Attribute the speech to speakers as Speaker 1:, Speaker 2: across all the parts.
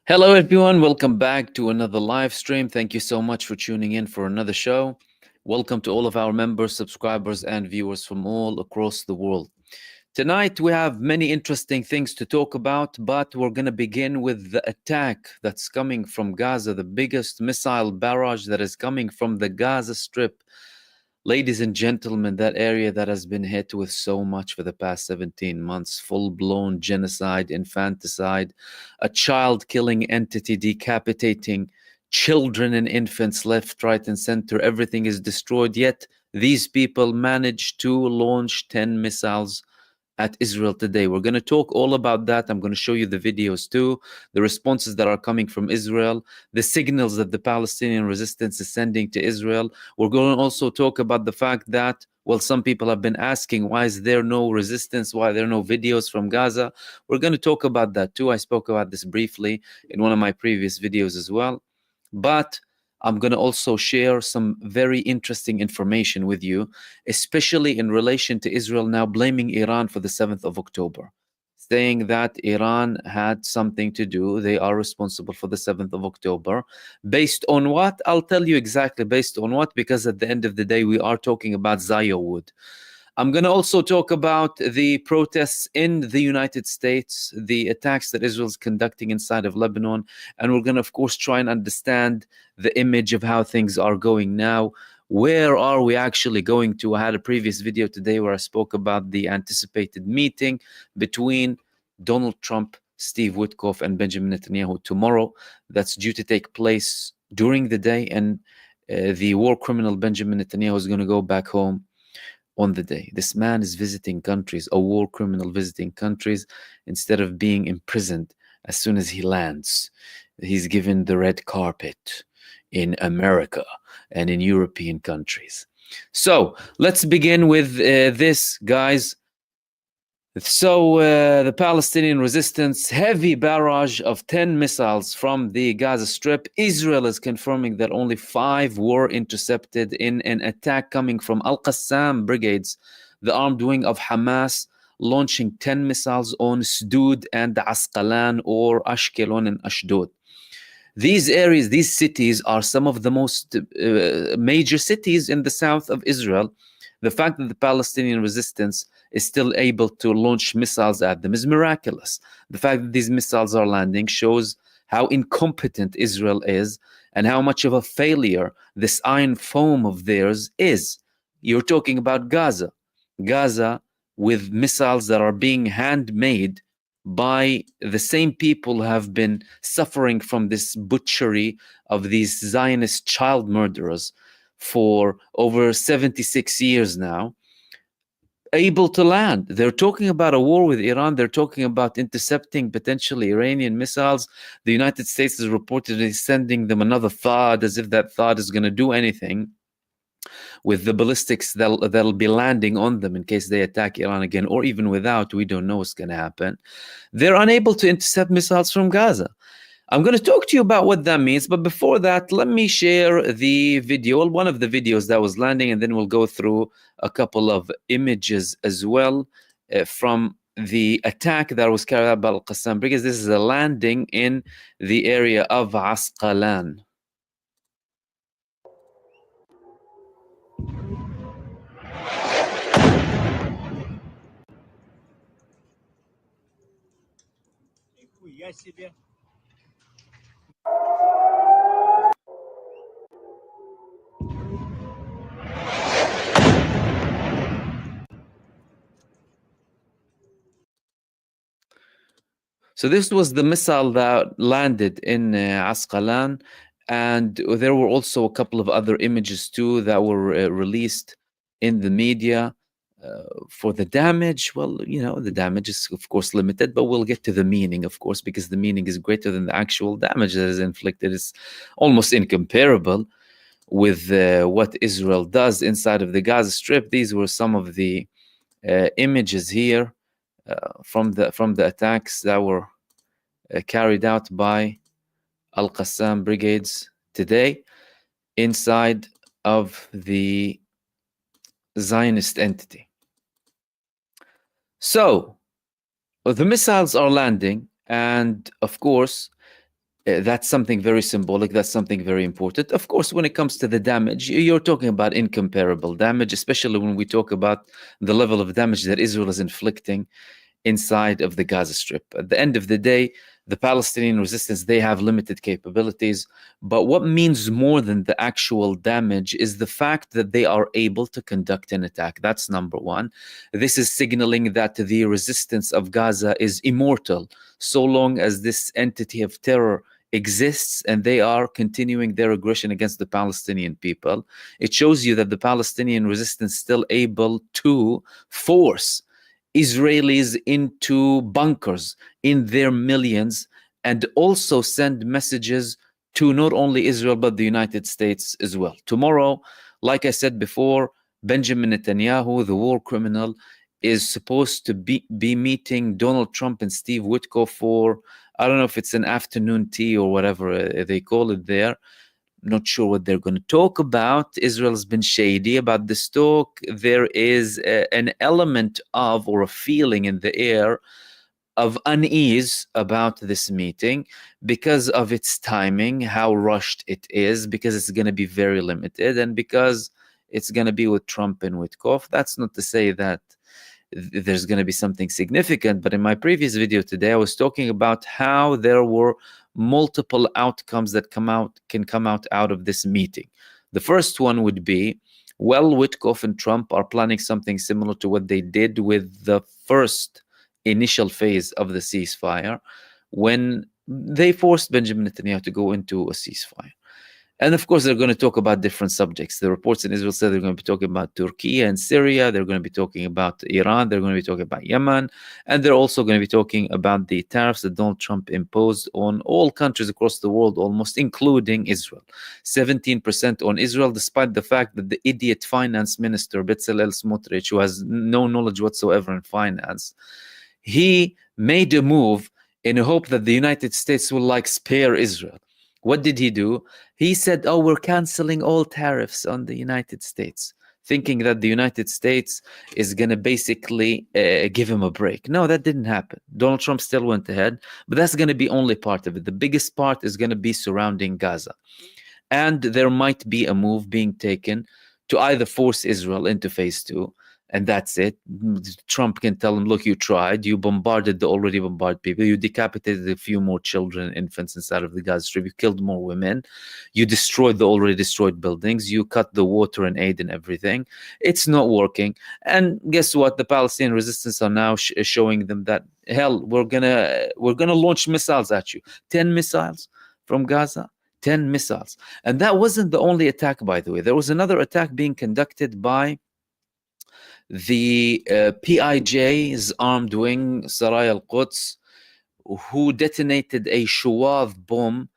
Speaker 1: Hello, everyone. Welcome back to another live stream. Thank you so much for tuning in for another show. Welcome to all of our members, subscribers, and viewers from all across the world. Tonight, we have many interesting things to talk about, but we're going to begin with the attack that's coming from Gaza, the biggest missile barrage that is coming from the Gaza Strip. Ladies and gentlemen, that area that has been hit with so much for the past 17 months, full-blown genocide, infanticide, a child-killing entity decapitating children and infants left, right, and center. Everything is destroyed, yet these people managed to launch 10 missiles at Israel today. We're going to talk all about that. I'm going to show you the videos too, the responses that are coming from Israel, the signals that the Palestinian resistance is sending to Israel. We're going to also talk about the fact that, well, some people have been asking, why is there no resistance? Why are there no videos from Gaza? We're going to talk about that too. I spoke about this briefly in one of my previous videos as well. But I'm going to also share some very interesting information with you, especially in relation to Israel now blaming Iran for the 7th of October, saying that Iran had something to do. They are responsible for the 7th of October. Based on what? I'll tell you exactly based on what, because at the end of the day, we are talking about Zaya wood. I'm going to also talk about the protests in the United States, the attacks that Israel is conducting inside of Lebanon, and we're going to, of course, try and understand the image of how things are going now. Where are we actually going to? I had a previous video today where I spoke about the anticipated meeting between Donald Trump, Steve Witkoff, and Benjamin Netanyahu tomorrow. That's due to take place during the day, and the war criminal Benjamin Netanyahu is going to go back home on the day. This man is visiting countries, a war criminal visiting countries, instead of being imprisoned as soon as he lands. He's given the red carpet in America and in European countries. So let's begin with this, guys. So the Palestinian resistance, heavy barrage of 10 missiles from the Gaza Strip. Israel is confirming that only 5 were intercepted in an attack coming from Al-Qassam brigades, the armed wing of Hamas, launching 10 missiles on Sdud and Asqalan, or Ashkelon and Ashdod. These areas, these cities are some of the most major cities in the south of Israel. The fact that the Palestinian resistance is still able to launch missiles at them is miraculous. The fact that these missiles are landing shows how incompetent Israel is and how much of a failure this iron foam of theirs is. You're talking about Gaza. Gaza with missiles that are being handmade by the same people who have been suffering from this butchery of these Zionist child murderers for over 76 years now, able to land. They're talking about a war with Iran. They're talking about intercepting potentially Iranian missiles. The United States is reportedly sending them another THAAD, as if that THAAD is going to do anything with the ballistics that'll be landing on them in case they attack Iran again, or even without. We don't know what's going to happen. They're unable to intercept missiles from Gaza. I'm going to talk to you about what that means, but before that, let me share the video, one of the videos that was landing, and then we'll go through a couple of images as well from the attack that was carried out by Al-Qassam, because this is a landing in the area of Asqalan. So this was the missile that landed in Asqalan, and there were also a couple of other images too that were released in the media. For the damage, well, you know, the damage is of course limited, but we'll get to the meaning, of course, because the meaning is greater than the actual damage that is inflicted. It's almost incomparable with what Israel does inside of the Gaza Strip. These were some of the images here from the attacks that were carried out by Al-Qassam brigades today inside of the Zionist entity. So the missiles are landing, and of course That's something very symbolic. That's something very important. Of course, when it comes to the damage, you're talking about incomparable damage, especially when we talk about the level of damage that Israel is inflicting inside of the Gaza Strip. At the end of the day, the Palestinian resistance, they have limited capabilities. But what means more than the actual damage is the fact that they are able to conduct an attack. That's number one. This is signaling that the resistance of Gaza is immortal so long as this entity of terror exists and they are continuing their aggression against the Palestinian people. It shows you that the Palestinian resistance is still able to force Israelis into bunkers in their millions and also send messages to not only Israel but the United States as well. Tomorrow, like I said before, Benjamin Netanyahu, the war criminal, is supposed to be meeting Donald Trump and Steve Witkoff for, I don't know if it's an afternoon tea or whatever they call it there. Not sure what they're going to talk about. Israel's been shady about this talk. There is an element of, or a feeling in the air of unease about this meeting because of its timing, how rushed it is, because it's going to be very limited, and because it's going to be with Trump and Witkoff. That's not to say that there's going to be something significant, but in my previous video today, I was talking about how there were multiple outcomes that can come out of this meeting. The first one would be, well, Witkoff and Trump are planning something similar to what they did with the first initial phase of the ceasefire, when they forced Benjamin Netanyahu to go into a ceasefire. And of course, they're going to talk about different subjects. The reports in Israel said they're going to be talking about Turkey and Syria. They're going to be talking about Iran. They're going to be talking about Yemen. And they're also going to be talking about the tariffs that Donald Trump imposed on all countries across the world, almost, including Israel. 17% on Israel, despite the fact that the idiot finance minister, Bezalel Smotrich, who has no knowledge whatsoever in finance, he made a move in a hope that the United States will spare Israel. What did he do? He said, oh, we're canceling all tariffs on the United States, thinking that the United States is going to basically give him a break. No, that didn't happen. Donald Trump still went ahead, but that's going to be only part of it. The biggest part is going to be surrounding Gaza. And there might be a move being taken to either force Israel into phase 2, and that's it. Trump can tell him, look, you tried. You bombarded the already bombarded people. You decapitated a few more children and infants inside of the Gaza Strip. You killed more women. You destroyed the already destroyed buildings. You cut the water and aid and everything. It's not working. And guess what? The Palestinian resistance are now showing them that, hell, we're gonna launch missiles at you. 10 missiles from Gaza. 10 missiles. And that wasn't the only attack, by the way. There was another attack being conducted by the PIJ's armed wing, Saraya al-Quds, who detonated a Shuwav bomb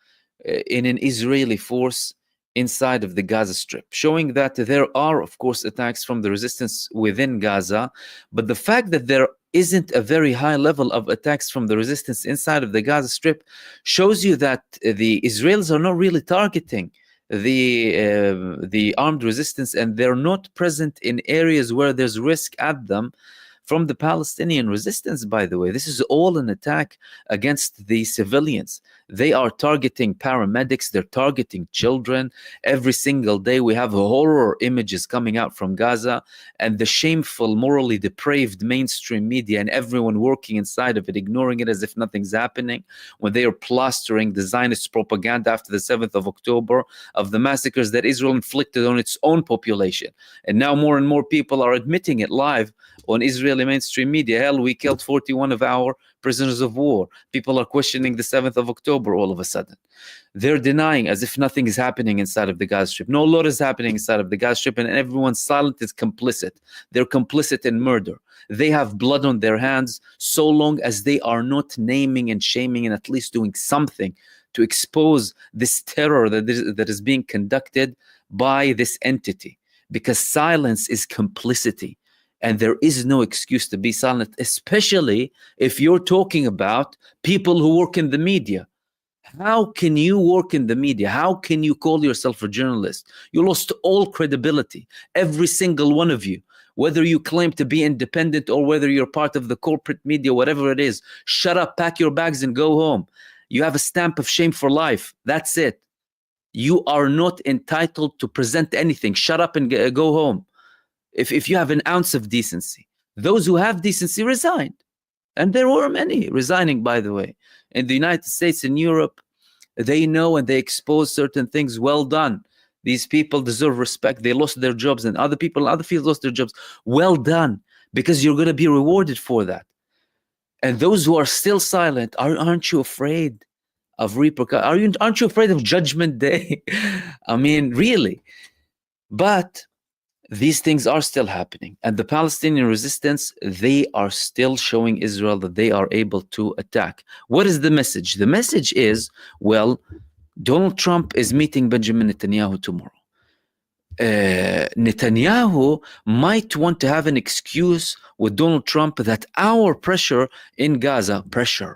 Speaker 1: in an Israeli force inside of the Gaza Strip, showing that there are, of course, attacks from the resistance within Gaza, but the fact that there isn't a very high level of attacks from the resistance inside of the Gaza Strip shows you that the Israelis are not really targeting the armed resistance, and they're not present in areas where there's risk at them from the Palestinian resistance, by the way. This is all an attack against the civilians. They are targeting paramedics. They're targeting children. Every single day we have horror images coming out from Gaza, and the shameful, morally depraved mainstream media and everyone working inside of it, ignoring it as if nothing's happening, when they are plastering the Zionist propaganda after the 7th of October of the massacres that Israel inflicted on its own population. And now more and more people are admitting it live on Israeli mainstream media. Hell, we killed 41 of our prisoners of war. People are questioning the 7th of October all of a sudden. They're denying as if nothing is happening inside of the Gaza Strip. No lot is happening inside of the Gaza Strip, and everyone's silent is complicit. They're complicit in murder. They have blood on their hands so long as they are not naming and shaming and at least doing something to expose this terror that is being conducted by this entity. Because silence is complicity. And there is no excuse to be silent, especially if you're talking about people who work in the media. How can you work in the media? How can you call yourself a journalist? You lost all credibility, every single one of you. Whether you claim to be independent or whether you're part of the corporate media, whatever it is, shut up, pack your bags and go home. you have a stamp of shame for life. That's it. You are not entitled to present anything. Shut up and go home. If you have an ounce of decency. Those who have decency resigned. And there were many resigning, by the way. In the United States and Europe, they know and they expose certain things. Well done. These people deserve respect. They lost their jobs, and other people in other fields lost their jobs. Well done, because you're going to be rewarded for that. And those who are still silent, aren't you afraid of repercussions? Aren't you afraid of Judgment Day? I mean, really. But these things are still happening. And the Palestinian resistance, they are still showing Israel that they are able to attack. What is the message? The message is, well, Donald Trump is meeting Benjamin Netanyahu tomorrow. Netanyahu might want to have an excuse with Donald Trump that our pressure in Gaza,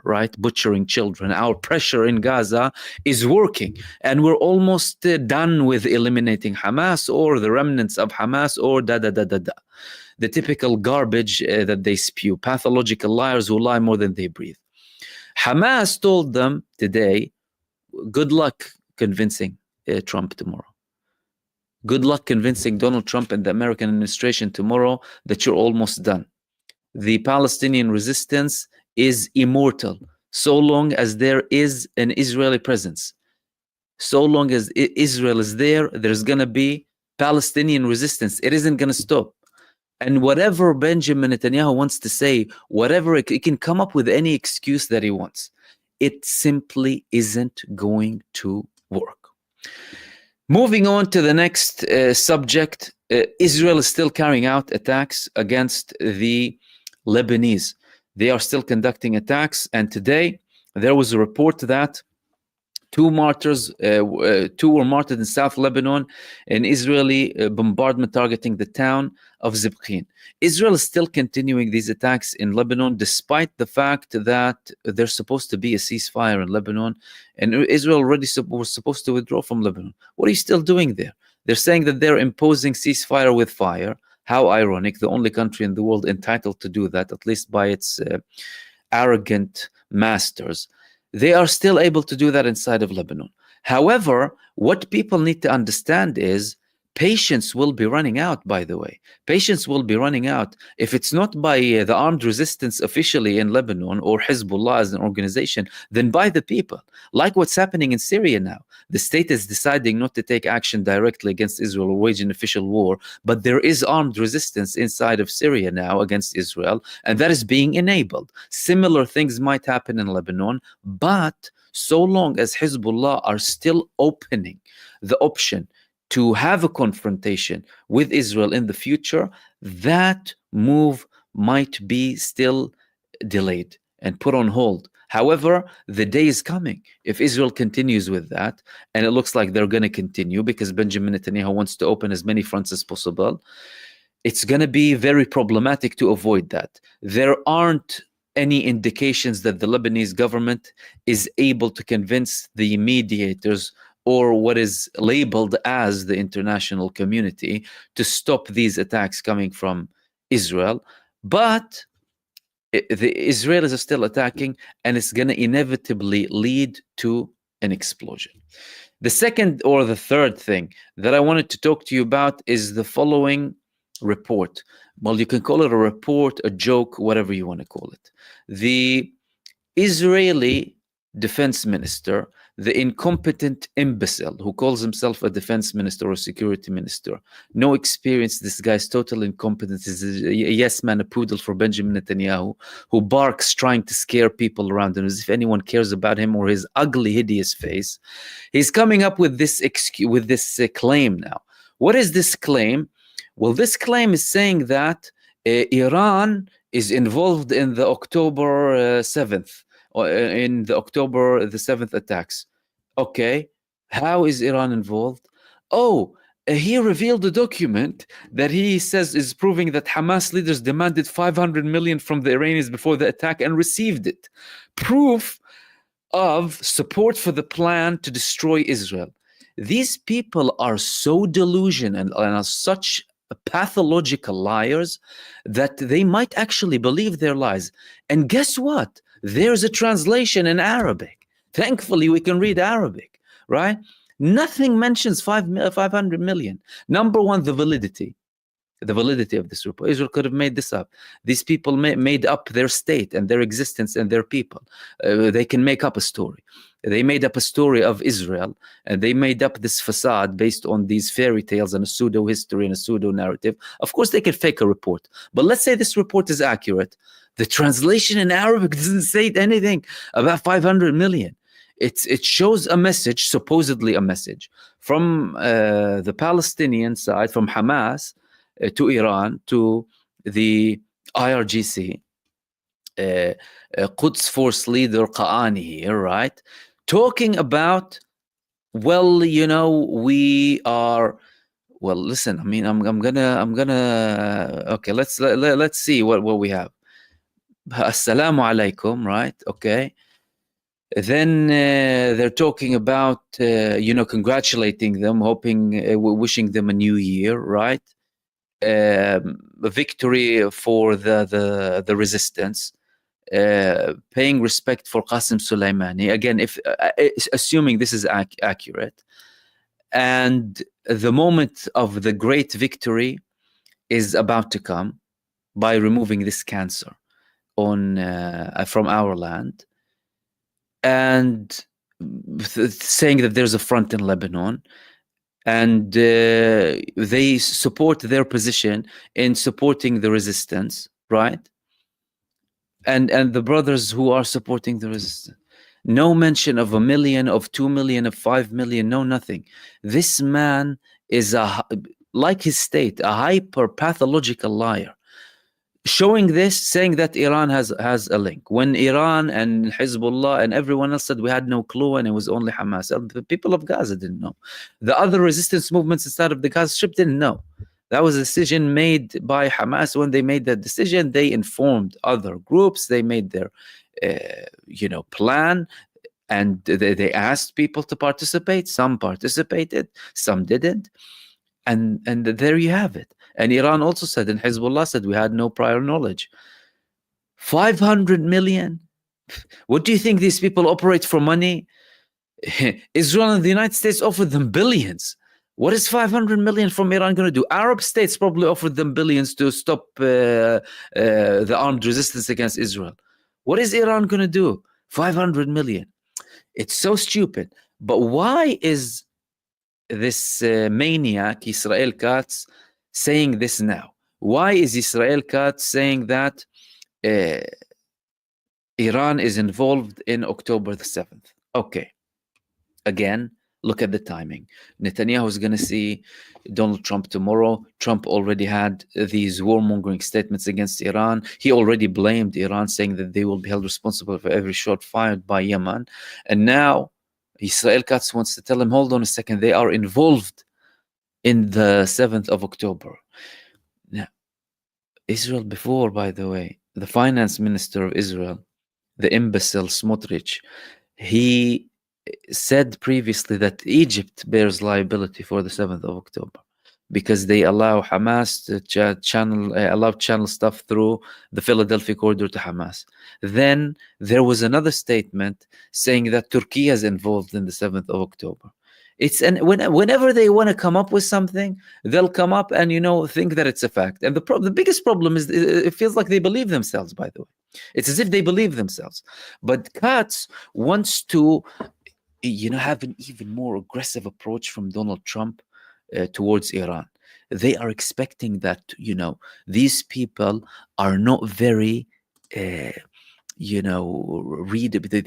Speaker 1: right? Butchering children, our pressure in Gaza is working. And we're almost done with eliminating Hamas or the remnants of Hamas or the typical garbage that they spew, pathological liars who lie more than they breathe. Hamas told them today, good luck convincing Trump tomorrow. Good luck convincing Donald Trump and the American administration tomorrow that you're almost done. The Palestinian resistance is immortal so long as there is an Israeli presence. So long as Israel is there, there's going to be Palestinian resistance. It isn't going to stop. And whatever Benjamin Netanyahu wants to say, whatever, he can come up with any excuse that he wants. It simply isn't going to work. Moving on to the next subject, Israel is still carrying out attacks against the Lebanese. They are still conducting attacks, and today there was a report that two were martyred in South Lebanon, an Israeli bombardment targeting the town of Zibqin. Israel is still continuing these attacks in Lebanon, despite the fact that there's supposed to be a ceasefire in Lebanon, and Israel already was supposed to withdraw from Lebanon. What are you still doing there? They're saying that they're imposing ceasefire with fire. How ironic, the only country in the world entitled to do that, at least by its arrogant masters. They are still able to do that inside of Lebanon. However, what people need to understand is patience will be running out, by the way. Patience will be running out. If it's not by the armed resistance officially in Lebanon or Hezbollah as an organization, then by the people. Like what's happening in Syria now. The state is deciding not to take action directly against Israel or wage an official war, but there is armed resistance inside of Syria now against Israel, and that is being enabled. Similar things might happen in Lebanon, but so long as Hezbollah are still opening the option to have a confrontation with Israel in the future, that move might be still delayed and put on hold. However, the day is coming. If Israel continues with that, and it looks like they're going to continue because Benjamin Netanyahu wants to open as many fronts as possible, it's going to be very problematic to avoid that. There aren't any indications that the Lebanese government is able to convince the mediators or what is labeled as the international community to stop these attacks coming from Israel. But the Israelis are still attacking, and it's going to inevitably lead to an explosion. The second or the third thing that I wanted to talk to you about is the following report. Well, you can call it a report, a joke, whatever you want to call it. The Israeli defense minister, the incompetent imbecile who calls himself a defense minister or a security minister, no experience, this guy's total incompetence, is a yes man, a poodle for Benjamin Netanyahu, who barks trying to scare people around him as if anyone cares about him or his ugly, hideous face. He's coming up with this claim now. What is this claim? Well, this claim is saying that Iran is involved in the October 7th, or in the October the 7th attacks. Okay, how is Iran involved? Oh, he revealed a document that he says is proving that Hamas leaders demanded 500 million from the Iranians before the attack and received it. Proof of support for the plan to destroy Israel. These people are so delusional and are such pathological liars that they might actually believe their lies. And guess what? There's a translation in Arabic. Thankfully, we can read Arabic, right? Nothing mentions 500 million. Number one, the validity of this report. Israel could have made this up. These people made up their state and their existence and their people. They can make up a story. They made up a story of Israel, and they made up this facade based on these fairy tales and a pseudo history and a pseudo narrative. Of course, they could fake a report, but let's say this report is accurate. The translation in Arabic doesn't say anything about 500 million. It shows a message, supposedly a message, from the Palestinian side, from Hamas, to Iran, to the IRGC, Quds Force leader Qa'ani here, right? Talking about, well, we are, well, listen, I mean, I'm gonna, okay, let's see what we have. Assalamu alaikum, right? Okay. Then they're talking about, congratulating them, hoping, wishing them a new year, right? A victory for the resistance, paying respect for Qasem Soleimani. Again, if assuming this is accurate, and the moment of the great victory is about to come by removing this cancer on from our land, and saying that there's a front in Lebanon, and they support their position in supporting the resistance, right? And the brothers who are supporting the resistance, no mention of 1 million, of 2 million, of 5 million, no nothing. This man is like his state, a hyper pathological liar. Showing this, saying that Iran has a link, when Iran and Hezbollah and everyone else said we had no clue and it was only Hamas. The people of Gaza didn't know. The other resistance movements inside of the Gaza Strip didn't know. That was a decision made by Hamas. When they made that decision, they informed other groups. They made their, plan, and they asked people to participate. Some participated, some didn't, and there you have it. And Iran also said, and Hezbollah said, we had no prior knowledge. 500 million? What do you think these people operate for money? Israel and the United States offered them billions. What is 500 million from Iran going to do? Arab states probably offered them billions to stop the armed resistance against Israel. What is Iran going to do? 500 million. It's so stupid. But why is this maniac, Israel Katz, saying this now? Why is Israel Katz saying that Iran is involved in October the 7th? Okay. Again, look at the timing. Netanyahu is going to see Donald Trump tomorrow. Trump already had these warmongering statements against Iran. He already blamed Iran, saying that they will be held responsible for every shot fired by Yemen. And now Israel Katz wants to tell him, hold on a second, they are involved in the 7th of October. Now, Israel before, by the way, the finance minister of Israel, the imbecile Smotrich, he said previously that Egypt bears liability for the 7th of October because they allow Hamas to channel stuff through the Philadelphia corridor to Hamas. Then there was another statement saying that Turkey is involved in the 7th of October. Whenever they want to come up with something, they'll come up and think that it's a fact. And the biggest problem is it feels like they believe themselves. By the way, it's as if they believe themselves. But Katz wants to, have an even more aggressive approach from Donald Trump towards Iran. They are expecting that these people are not very read.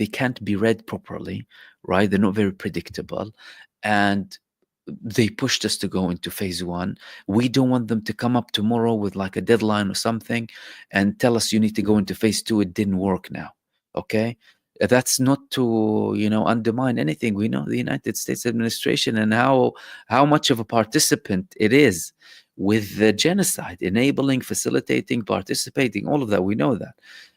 Speaker 1: They can't be read properly, right? They're not very predictable. And they pushed us to go into phase 1. We don't want them to come up tomorrow with like a deadline or something and tell us you need to go into phase 2. It didn't work now. Okay. That's not to, undermine anything. We know the United States administration and how much of a participant it is with the genocide, enabling, facilitating, participating, all of that. We know that.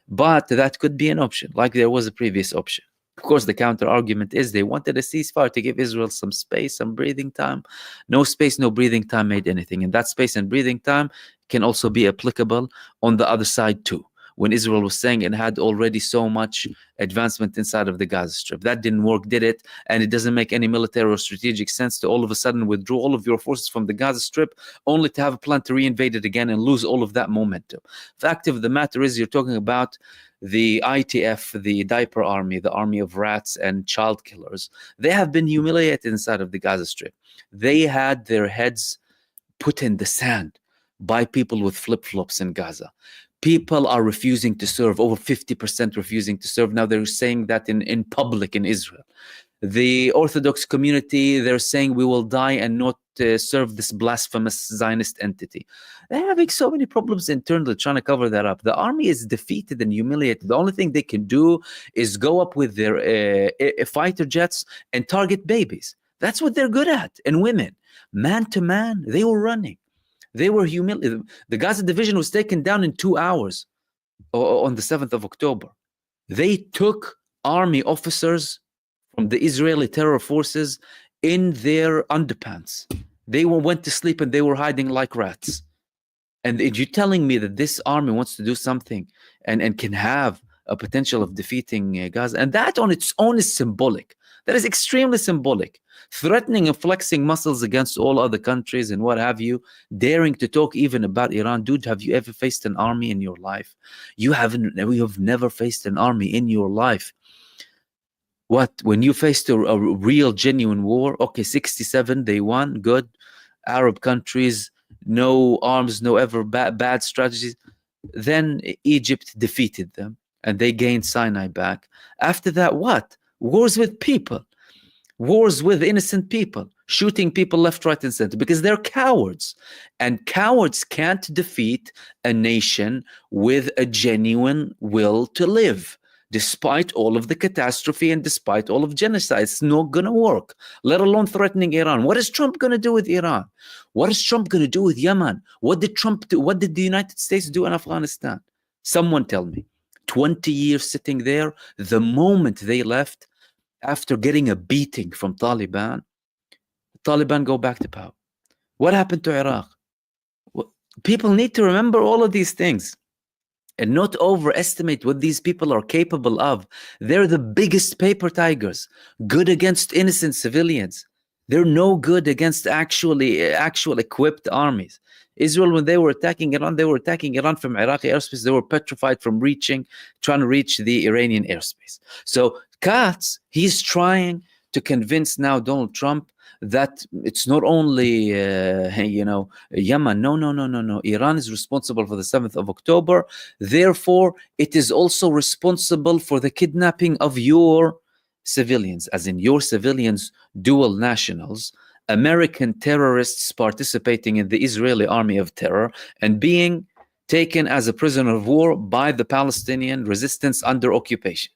Speaker 1: But that could be an option, like there was a previous option. Of course, the counter argument is they wanted a ceasefire to give Israel some space, some breathing time. No space, no breathing time made anything. And that space and breathing time can also be applicable on the other side too. when Israel was saying it had already so much advancement inside of the Gaza Strip. That didn't work, did it? And it doesn't make any military or strategic sense to all of a sudden withdraw all of your forces from the Gaza Strip only to have a plan to reinvade it again and lose all of that momentum. Fact of the matter is, you're talking about the ITF, the diaper army, the army of rats and child killers. They have been humiliated inside of the Gaza Strip. They had their heads put in the sand by people with flip-flops in Gaza. People are refusing to serve, over 50% refusing to serve. Now they're saying that in public in Israel. The Orthodox community, they're saying we will die and not serve this blasphemous Zionist entity. They're having so many problems internally trying to cover that up. The army is defeated and humiliated. The only thing they can do is go up with their fighter jets and target babies. That's what they're good at. And women, man to man, they were running. They were humiliated. The Gaza division was taken down in 2 hours on the 7th of October. They took army officers from the Israeli terror forces in their underpants. They went to sleep and they were hiding like rats. And you're telling me that this army wants to do something and can have a potential of defeating Gaza? And that on its own is symbolic. That is extremely symbolic. Threatening and flexing muscles against all other countries and what have you, daring to talk even about Iran. Dude, have you ever faced an army in your life? You have never faced an army in your life. What, when you faced a real, genuine war, okay, 67, they won, good. Arab countries, no arms, no ever bad strategies. Then Egypt defeated them and they gained Sinai back. After that, what? Wars with people. Wars with innocent people, shooting people left, right, and center because they're cowards. And cowards can't defeat a nation with a genuine will to live, despite all of the catastrophe and despite all of genocide. It's not going to work, let alone threatening Iran. What is Trump going to do with Iran? What is Trump going to do with Yemen? What did Trump do? What did the United States do in Afghanistan? Someone tell me. 20 years sitting there, the moment they left, after getting a beating from Taliban go back to power. What happened to Iraq? People need to remember all of these things and not overestimate what these people are capable of. They're the biggest paper tigers, good against innocent civilians. They're no good against actual equipped armies. Israel, when they were attacking Iran from Iraqi airspace. They were petrified from trying to reach the Iranian airspace. So Katz, he's trying to convince now Donald Trump that it's not only, Yemen. No. Iran is responsible for the 7th of October. Therefore, it is also responsible for the kidnapping of your civilians, as in your civilians, dual nationals, American terrorists participating in the Israeli army of terror and being taken as a prisoner of war by the Palestinian resistance under occupation.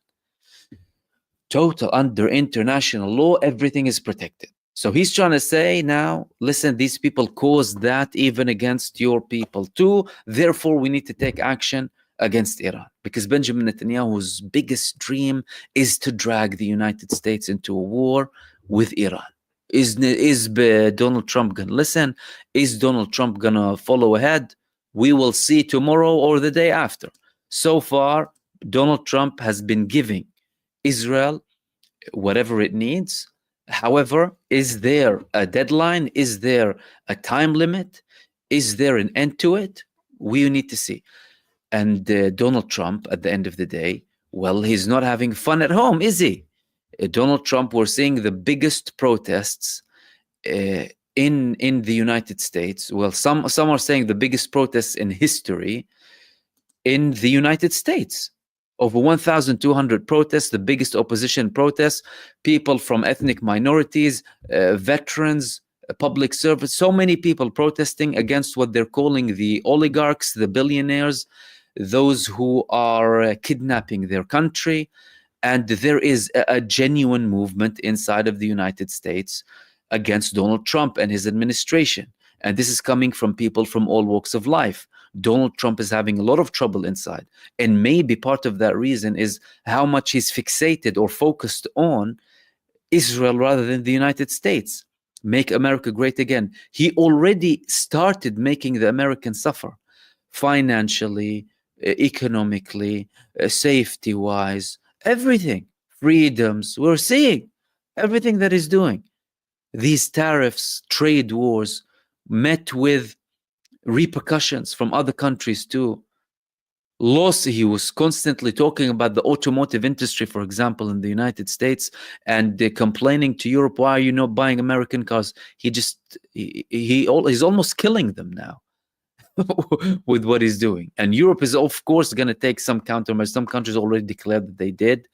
Speaker 1: Total, under international law, everything is protected. So he's trying to say now, listen, these people caused that even against your people too. Therefore, we need to take action against Iran, because Benjamin Netanyahu's biggest dream is to drag the United States into a war with Iran. Is Donald Trump going to listen? Is Donald Trump going to follow ahead? We will see tomorrow or the day after. So far, Donald Trump has been giving Israel whatever it needs. However, is there a deadline? Is there a time limit? Is there an end to it? We need to see. And Donald Trump, at the end of the day, well, he's not having fun at home, is he? Donald Trump, we're seeing the biggest protests in the United States. Well, some are saying the biggest protests in history in the United States. Over 1,200 protests, the biggest opposition protests, people from ethnic minorities, veterans, public servants, so many people protesting against what they're calling the oligarchs, the billionaires, those who are kidnapping their country. And there is a genuine movement inside of the United States against Donald Trump and his administration. And this is coming from people from all walks of life. Donald Trump is having a lot of trouble inside. And maybe part of that reason is how much he's fixated or focused on Israel rather than the United States. Make America great again. He already started making the Americans suffer financially, economically, safety-wise, everything, freedoms. We're seeing everything that he's doing. These tariffs, trade wars, met with repercussions from other countries too. Loss, he was constantly talking about the automotive industry, for example, in the United States, and complaining to Europe, why are you not buying American cars? He's almost killing them now with what he's doing. And Europe is, of course, going to take some countermeasures. Some countries already declared that they did.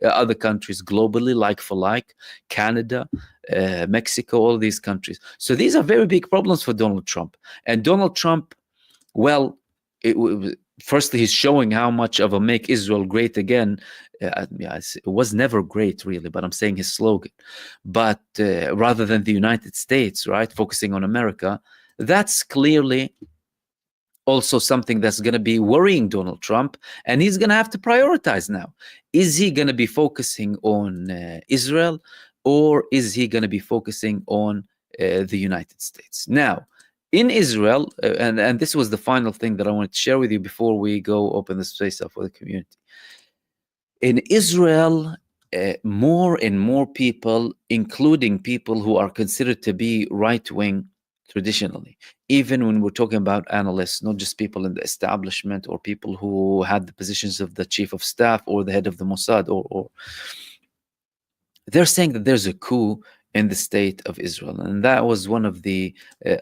Speaker 1: Other countries globally, like for like, Canada, Mexico, all these countries. So these are very big problems for Donald Trump. And Donald Trump, well, firstly, he's showing how much of a make Israel great again. It was never great, really, but I'm saying his slogan. But rather than the United States, right, focusing on America, that's clearly also something that's going to be worrying Donald Trump, and he's going to have to prioritize now. Is he going to be focusing on Israel, or is he going to be focusing on the United States? Now, in Israel, and this was the final thing that I wanted to share with you before we go open the space up for the community. In Israel, more and more people, including people who are considered to be right-wing traditionally, even when we're talking about analysts, not just people in the establishment or people who had the positions of the chief of staff or the head of the Mossad, or they're saying that there's a coup in the state of Israel. And that was one of the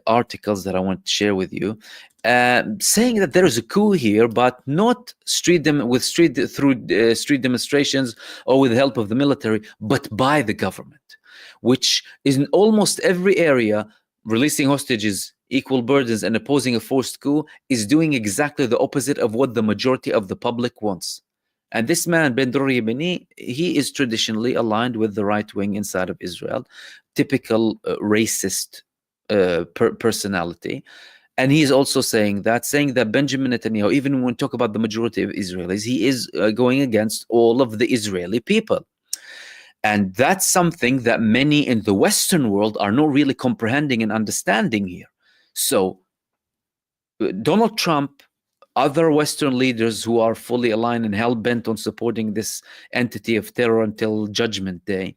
Speaker 1: articles that I want to share with you, saying that there is a coup here, but not street demonstrations or with the help of the military, but by the government, which is in almost every area. Releasing hostages, equal burdens, and opposing a forced coup is doing exactly the opposite of what the majority of the public wants. And this man, Ben-Dror Yemeni, he is traditionally aligned with the right wing inside of Israel, typical racist personality. And he's also saying that Benjamin Netanyahu, even when we talk about the majority of Israelis, he is going against all of the Israeli people. And that's something that many in the Western world are not really comprehending and understanding here. So Donald Trump, other Western leaders who are fully aligned and hell-bent on supporting this entity of terror until Judgment Day,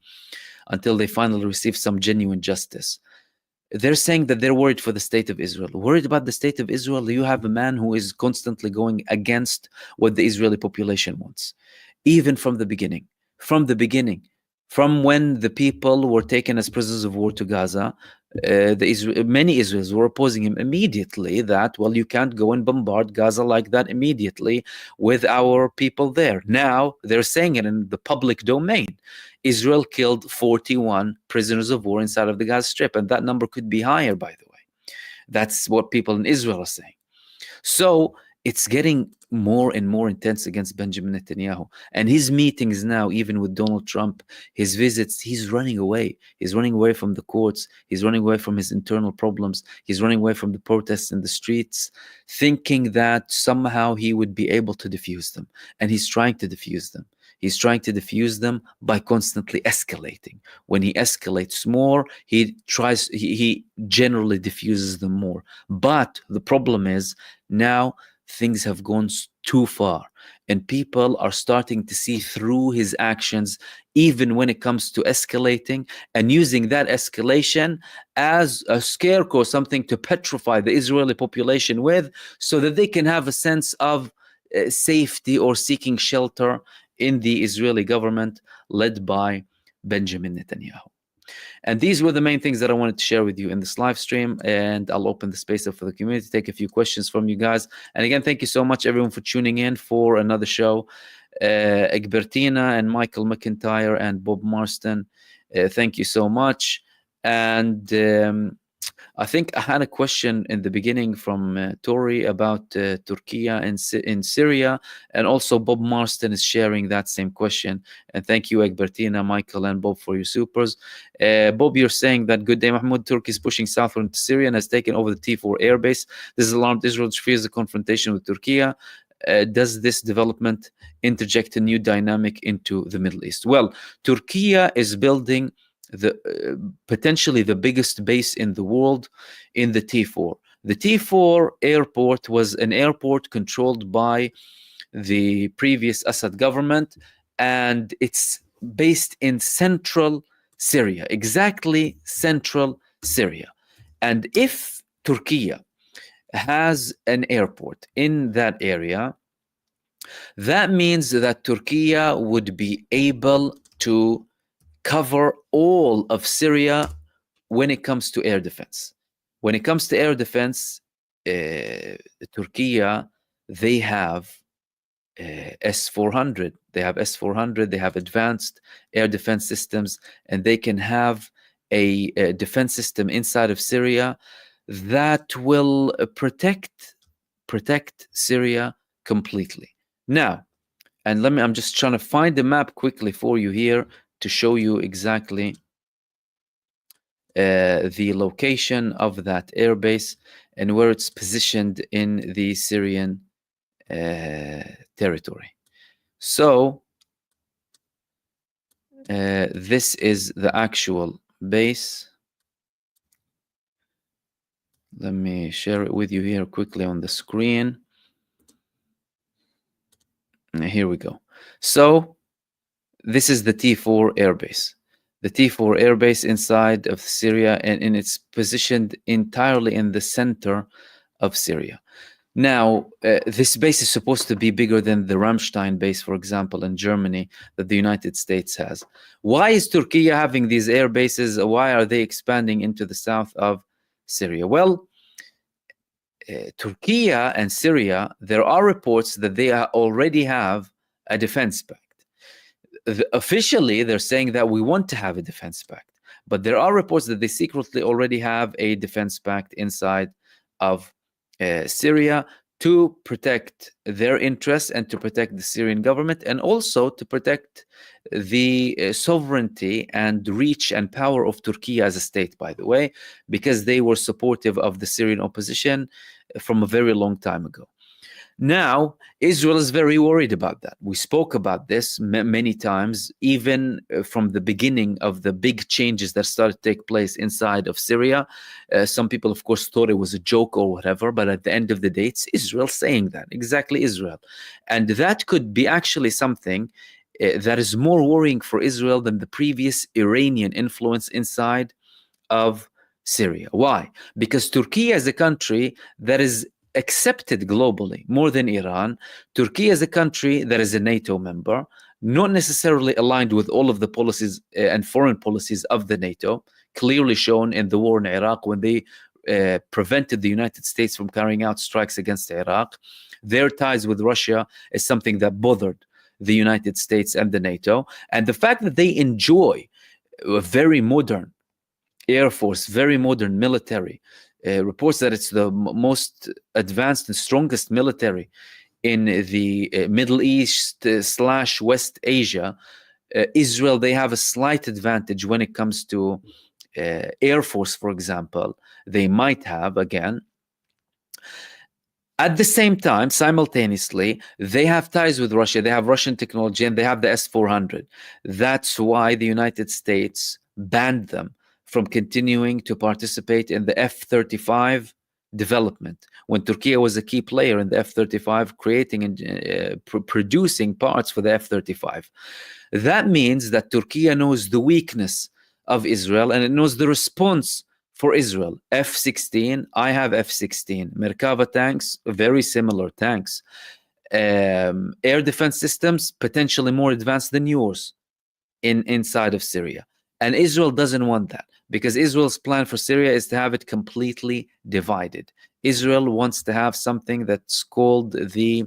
Speaker 1: until they finally receive some genuine justice, they're saying that they're worried for the state of Israel. Worried about the state of Israel? You have a man who is constantly going against what the Israeli population wants, even from the beginning. From when the people were taken as prisoners of war to Gaza, many Israelis were opposing him immediately that, well, you can't go and bombard Gaza like that immediately with our people there. Now they're saying it in the public domain. Israel killed 41 prisoners of war inside of the Gaza Strip, and that number could be higher, by the way. That's what people in Israel are saying. So it's getting more and more intense against Benjamin Netanyahu. And his meetings now, even with Donald Trump, his visits, he's running away. He's running away from the courts. He's running away from his internal problems. He's running away from the protests in the streets, thinking that somehow he would be able to diffuse them. And he's trying to diffuse them. He's trying to diffuse them by constantly escalating. When he escalates more, he generally diffuses them more. But the problem is now things have gone too far, and people are starting to see through his actions, even when it comes to escalating and using that escalation as a scarecrow, something to petrify the Israeli population with, so that they can have a sense of safety or seeking shelter in the Israeli government led by Benjamin Netanyahu. And these were the main things that I wanted to share with you in this live stream, and I'll open the space up for the community, take a few questions from you guys. And again, thank you so much everyone for tuning in for another show. Egbertina and Michael McIntyre and Bob Marston, thank you so much. And I think I had a question in the beginning from Tori about Turkey in Syria, and also Bob Marston is sharing that same question. And thank you, Egbertina, Michael, and Bob for your supers. Bob, you're saying that, good day, Mahmoud. Turkey is pushing southward into Syria and has taken over the T4 airbase. This has alarmed Israel, which fears the confrontation with Turkey. Does this development interject a new dynamic into the Middle East? Well, Turkey is building potentially the biggest base in the world in the T4. The T4 airport was an airport controlled by the previous Assad government, and it's based in central Syria, exactly central Syria. And if Turkey has an airport in that area, that means that Turkey would be able to cover all of Syria when it comes to air defense. When it comes to air defense, Turkey, they have S-400. They have S-400. They have advanced air defense systems, and they can have a defense system inside of Syria that will protect Syria completely. Now, and I'm just trying to find the map quickly for you here to show you exactly the location of that airbase and where it's positioned in the Syrian territory. So this is the actual base. Let me share it with you here quickly on the screen. Here we go. So this is the T4 airbase. The T4 airbase inside of Syria, and it's positioned entirely in the center of Syria. Now, this base is supposed to be bigger than the Ramstein base, for example, in Germany, that the United States has. Why is Turkey having these air bases? Why are they expanding into the south of Syria? Well, Turkey and Syria, there are reports that they already have a defense pact. Officially, they're saying that we want to have a defense pact, but there are reports that they secretly already have a defense pact inside of Syria to protect their interests and to protect the Syrian government, and also to protect the sovereignty and reach and power of Turkey as a state, by the way, because they were supportive of the Syrian opposition from a very long time ago. Now, Israel is very worried about that. We spoke about this many times, even from the beginning of the big changes that started to take place inside of Syria. Some people, of course, thought it was a joke or whatever, but at the end of the day, it's Israel saying that, exactly Israel. And that could be actually something that is more worrying for Israel than the previous Iranian influence inside of Syria. Why? Because Turkey as a country that is accepted globally more than Iran, Turkey as a country that is a NATO member, not necessarily aligned with all of the policies and foreign policies of the NATO, clearly shown in the war in Iraq when they prevented the United States from carrying out strikes against Iraq. Their ties with Russia is something that bothered the United States and the NATO. And the fact that they enjoy a very modern air force, very modern military, reports that it's the most advanced and strongest military in the Middle East / West Asia. Israel, they have a slight advantage when it comes to air force, for example. They might have, again. At the same time, simultaneously, they have ties with Russia. They have Russian technology and they have the S-400. That's why the United States banned them from continuing to participate in the F-35 development, when Turkey was a key player in the F-35, creating and producing parts for the F-35. That means that Turkey knows the weakness of Israel, and it knows the response for Israel. F-16, I have F-16. Merkava tanks, very similar tanks. Air defense systems, potentially more advanced than yours inside of Syria. And Israel doesn't want that, because Israel's plan for Syria is to have it completely divided. Israel wants to have something that's called the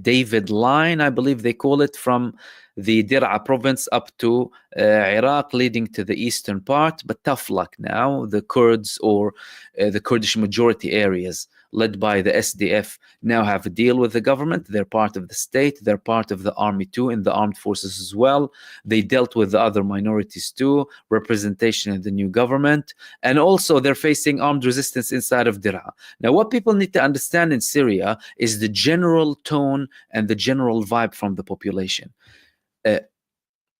Speaker 1: David Line, I believe they call it, from the Dir'a province up to Iraq, leading to the eastern part. But tough luck now. The Kurds, or the Kurdish majority areas led by the SDF, now have a deal with the government. They're part of the state. They're part of the army too, in the armed forces as well. They dealt with the other minorities too, representation in the new government. And also they're facing armed resistance inside of Dir'a. Now, what people need to understand in Syria is the general tone and the general vibe from the population.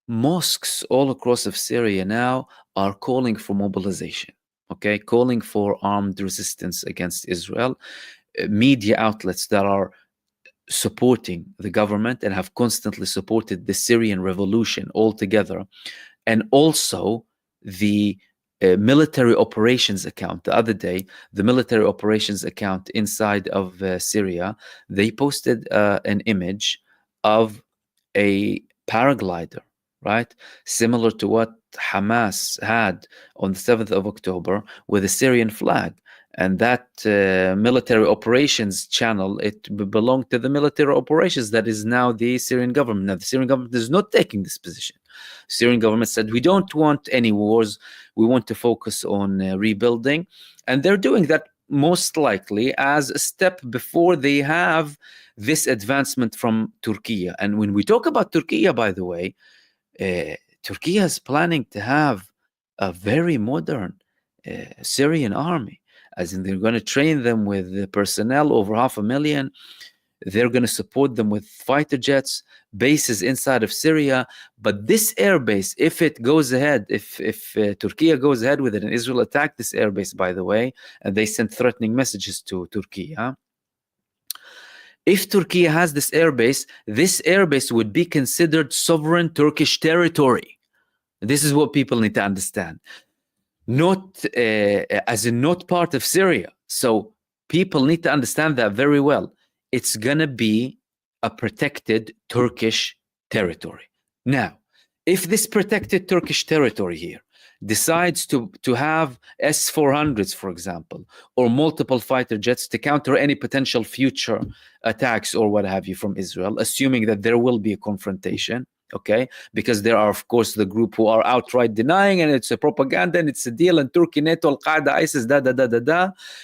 Speaker 1: Mosques all across of Syria now are calling for mobilization. okay, calling for armed resistance against Israel. Media outlets that are supporting the government and have constantly supported the Syrian revolution altogether, and also the military operations account. The other day, the military operations account inside of Syria, they posted an image of a paraglider, right? Similar to what Hamas had on the 7th of October with a Syrian flag. And that military operations channel, it belonged to the military operations that is now the Syrian government. Now, the Syrian government is not taking this position. The Syrian government said, we don't want any wars. We want to focus on rebuilding. And they're doing that most likely as a step before they have this advancement from Turkey. And when we talk about Turkey, by the way, Turkey is planning to have a very modern Syrian army, as in they're going to train them with the personnel, over 500,000. They're going to support them with fighter jets, bases inside of Syria. But this airbase, if it goes ahead, if Turkey goes ahead with it, and Israel attacked this airbase, by the way, and they sent threatening messages to Turkey, if Turkey has this airbase would be considered sovereign Turkish territory. This is what people need to understand. Not as in not part of Syria. So people need to understand that very well. It's going to be a protected Turkish territory. Now, if this protected Turkish territory here decides to have S-400s, for example, or multiple fighter jets to counter any potential future attacks or what have you from Israel, assuming that there will be a confrontation, okay, because there are, of course, the group who are outright denying, and it's a propaganda, and it's a deal, and Turkey, NATO, Al-Qaeda, ISIS,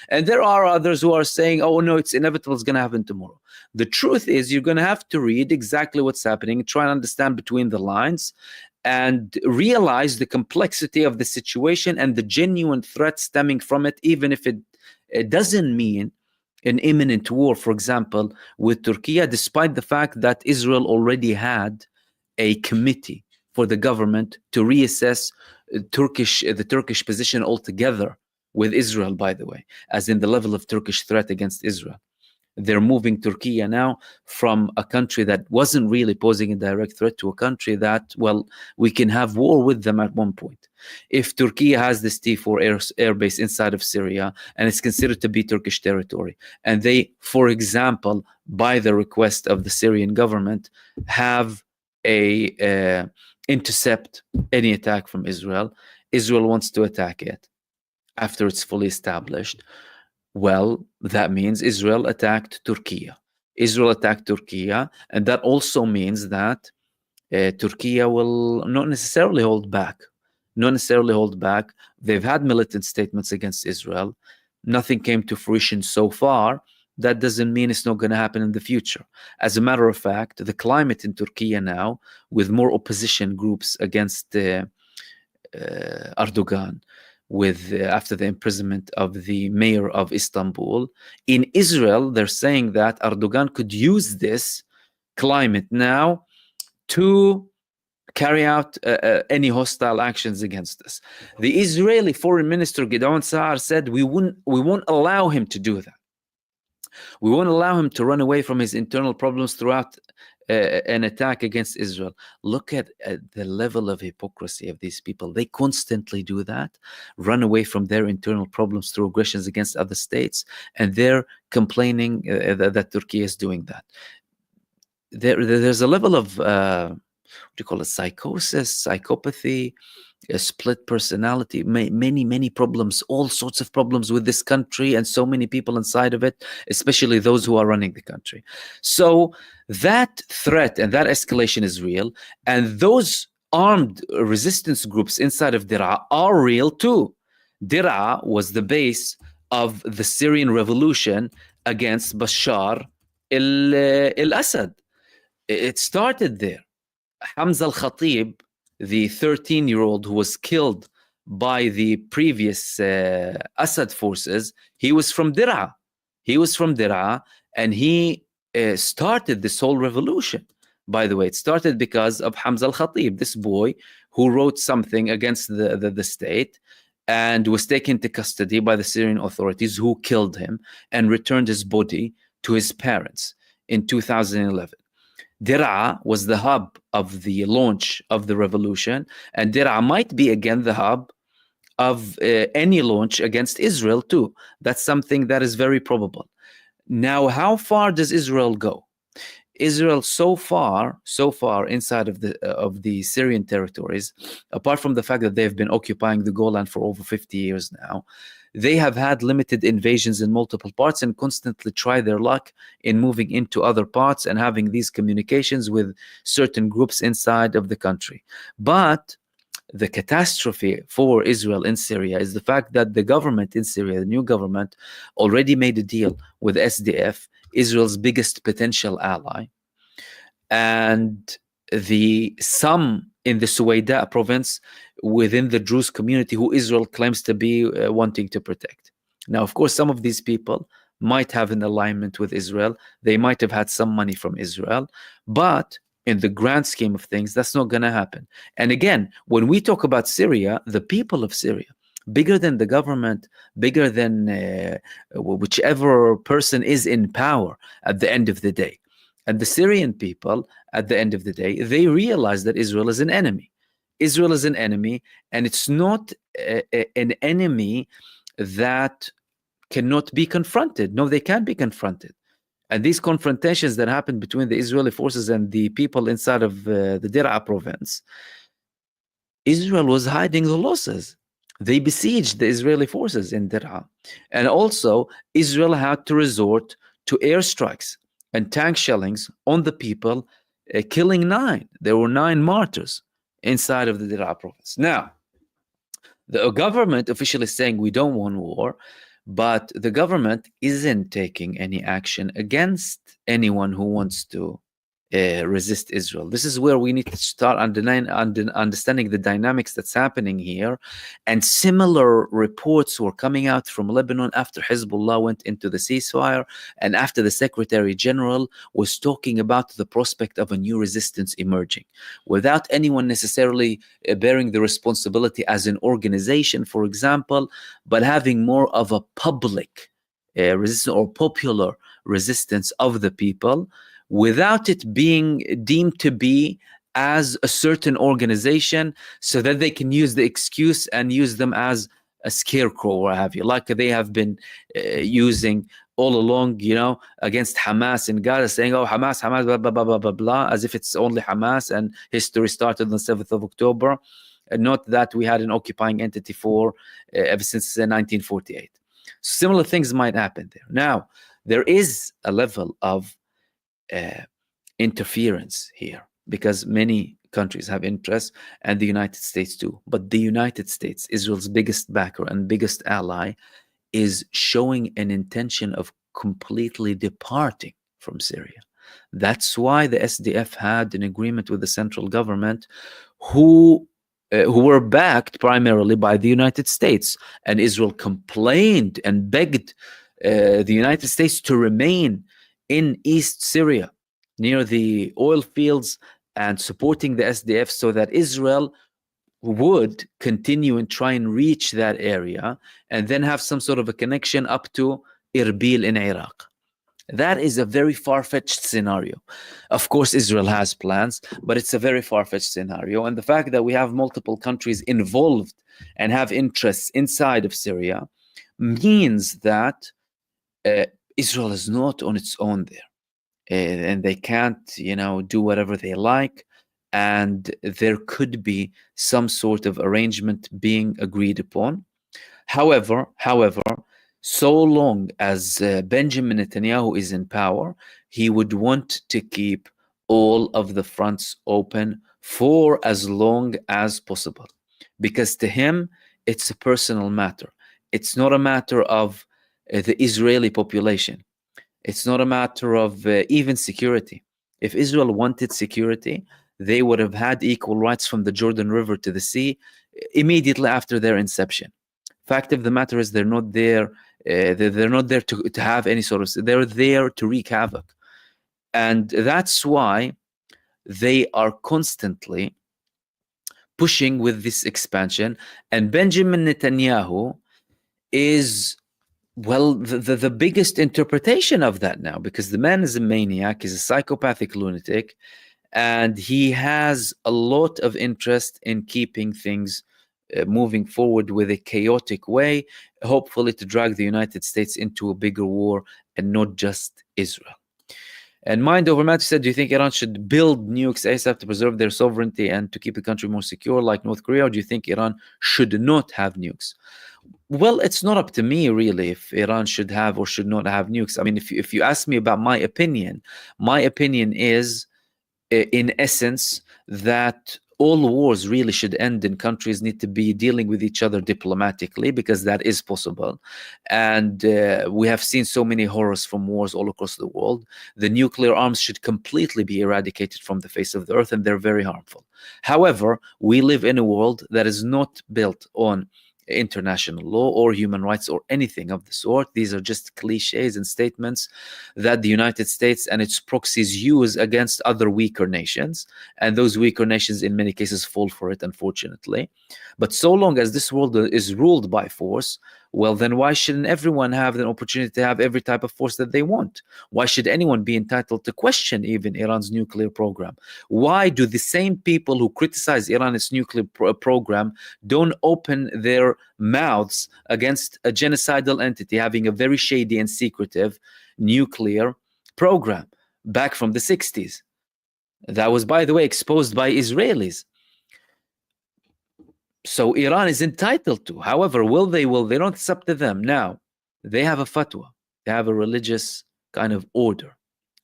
Speaker 1: and there are others who are saying, oh no, it's inevitable, it's going to happen tomorrow. The truth is, you're going to have to read exactly what's happening, try and understand between the lines, and realize the complexity of the situation and the genuine threat stemming from it, even if it doesn't mean an imminent war, for example, with Turkey, despite the fact that Israel already had a committee for the government to reassess the Turkish position altogether with Israel, by the way, as in the level of Turkish threat against Israel. They're moving Turkey now from a country that wasn't really posing a direct threat to a country that, well, we can have war with them at one point. If Turkey has this T4 airbase inside of Syria and it's considered to be Turkish territory, and they, for example, by the request of the Syrian government, have intercept any attack from Israel, Israel wants to attack it after it's fully established. Well, that means Israel attacked Turkey. Israel attacked Turkey, and that also means that Turkey will not necessarily hold back. They've had militant statements against Israel. Nothing came to fruition so far. That doesn't mean it's not going to happen in the future. As a matter of fact, the climate in Turkey now, with more opposition groups against Erdogan, after the imprisonment of the mayor of Istanbul. In Israel, they're saying that Erdogan could use this climate now to carry out any hostile actions against us. The Israeli foreign minister Gideon Sa'ar said, we won't allow him to do that. We won't allow him to run away from his internal problems throughout an attack against Israel. Look at the level of hypocrisy of these people. They constantly do that, run away from their internal problems through aggressions against other states, and they're complaining that Turkey is doing that. There's a level of, what do you call it, psychosis, psychopathy, a split personality, many problems, all sorts of problems with this country, and so many people inside of it, especially those who are running the country. So that threat and that escalation is real, and those armed resistance groups inside of Daraa are real too. Daraa was the base of the Syrian revolution against Bashar al-Assad. It started there. Hamza al-Khatib, the 13-year-old who was killed by the previous Assad forces, he was from Daraa. And he started this whole revolution. By the way, it started because of Hamza al-Khatib, this boy who wrote something against the state, and was taken to custody by the Syrian authorities, who killed him and returned his body to his parents in 2011. Dir'a was the hub of the launch of the revolution, and Dir'a might be again the hub of any launch against Israel too. That's something that is very probable. Now, how far does Israel go? Israel so far inside of the Syrian territories, apart from the fact that they've been occupying the Golan for over 50 years now, they have had limited invasions in multiple parts and constantly try their luck in moving into other parts and having these communications with certain groups inside of the country. But the catastrophe for Israel in Syria is the fact that the government in Syria, the new government, already made a deal with SDF, Israel's biggest potential ally, and some in the Suwaida province within the Druze community who Israel claims to be wanting to protect. Now, of course, some of these people might have an alignment with Israel. They might have had some money from Israel, but in the grand scheme of things, that's not going to happen. And again, when we talk about Syria, the people of Syria, bigger than the government, bigger than whichever person is in power at the end of the day. And the Syrian people, at the end of the day, they realize that Israel is an enemy. Israel is an enemy, and it's not an enemy that cannot be confronted. No, they can be confronted. And these confrontations that happened between the Israeli forces and the people inside of the Dir'a province, Israel was hiding the losses. They besieged the Israeli forces in Dir'a. And also, Israel had to resort to airstrikes and tank shellings on the people, killing 9. There were 9 martyrs inside of the Dir'a province. Now, the government officially saying we don't want war, but the government isn't taking any action against anyone who wants to resist Israel. This is where we need to start understanding the dynamics that's happening here. And similar reports were coming out from Lebanon after Hezbollah went into the ceasefire and after the Secretary General was talking about the prospect of a new resistance emerging, without anyone necessarily bearing the responsibility as an organization, for example, but having more of a public resistance or popular resistance of the people, without it being deemed to be as a certain organization, so that they can use the excuse and use them as a scarecrow or what have you, like they have been using all along, against Hamas in Gaza, saying, oh, Hamas, blah, blah, blah, blah, blah, blah, as if it's only Hamas and history started on the 7th of October, and not that we had an occupying entity for ever since 1948. Similar things might happen there. Now, there is a level of interference here because many countries have interests and the United States too. But the United States, Israel's biggest backer and biggest ally, is showing an intention of completely departing from Syria. That's why the SDF had an agreement with the central government, who were backed primarily by the United States. And Israel complained and begged the United States to remain in East Syria, near the oil fields, and supporting the SDF so that Israel would continue and try and reach that area and then have some sort of a connection up to Erbil in Iraq. That is a very far-fetched scenario. Of course, Israel has plans, but it's a very far-fetched scenario. And the fact that we have multiple countries involved and have interests inside of Syria means that Israel is not on its own there. And they can't, do whatever they like. And there could be some sort of arrangement being agreed upon. However, so long as Benjamin Netanyahu is in power, he would want to keep all of the fronts open for as long as possible. Because to him, it's a personal matter. It's not a matter of the Israeli population. It's not a matter of even security. If Israel wanted security, they would have had equal rights from the Jordan River to the sea immediately after their inception. Fact of the matter is, they're not there. They're not there to have any sort of. They're there to wreak havoc, and that's why they are constantly pushing with this expansion. And Benjamin Netanyahu is, well, the biggest interpretation of that now, because the man is a maniac, he's a psychopathic lunatic, and he has a lot of interest in keeping things moving forward with a chaotic way, hopefully to drag the United States into a bigger war and not just Israel. And Mind Over Matter said, do you think Iran should build nukes ASAP to preserve their sovereignty and to keep the country more secure like North Korea, or do you think Iran should not have nukes? Well, it's not up to me, really, if Iran should have or should not have nukes. I mean, if you ask me about my opinion is, in essence, that all wars really should end, and countries need to be dealing with each other diplomatically, because that is possible. And we have seen so many horrors from wars all across the world. The nuclear arms should completely be eradicated from the face of the earth, and they're very harmful. However, we live in a world that is not built on international law or human rights or anything of the sort. These are just cliches and statements that the United States and its proxies use against other weaker nations, and those weaker nations in many cases fall for it, unfortunately. But so long as this world is ruled by force, well, then why shouldn't everyone have the opportunity to have every type of force that they want? Why should anyone be entitled to question even Iran's nuclear program? Why do the same people who criticize Iran's nuclear program don't open their mouths against a genocidal entity having a very shady and secretive nuclear program back from the 60s? That was, by the way, exposed by Israelis. So Iran is entitled to. However, will they? Not, it's up to them. Now, they have a fatwa. They have a religious kind of order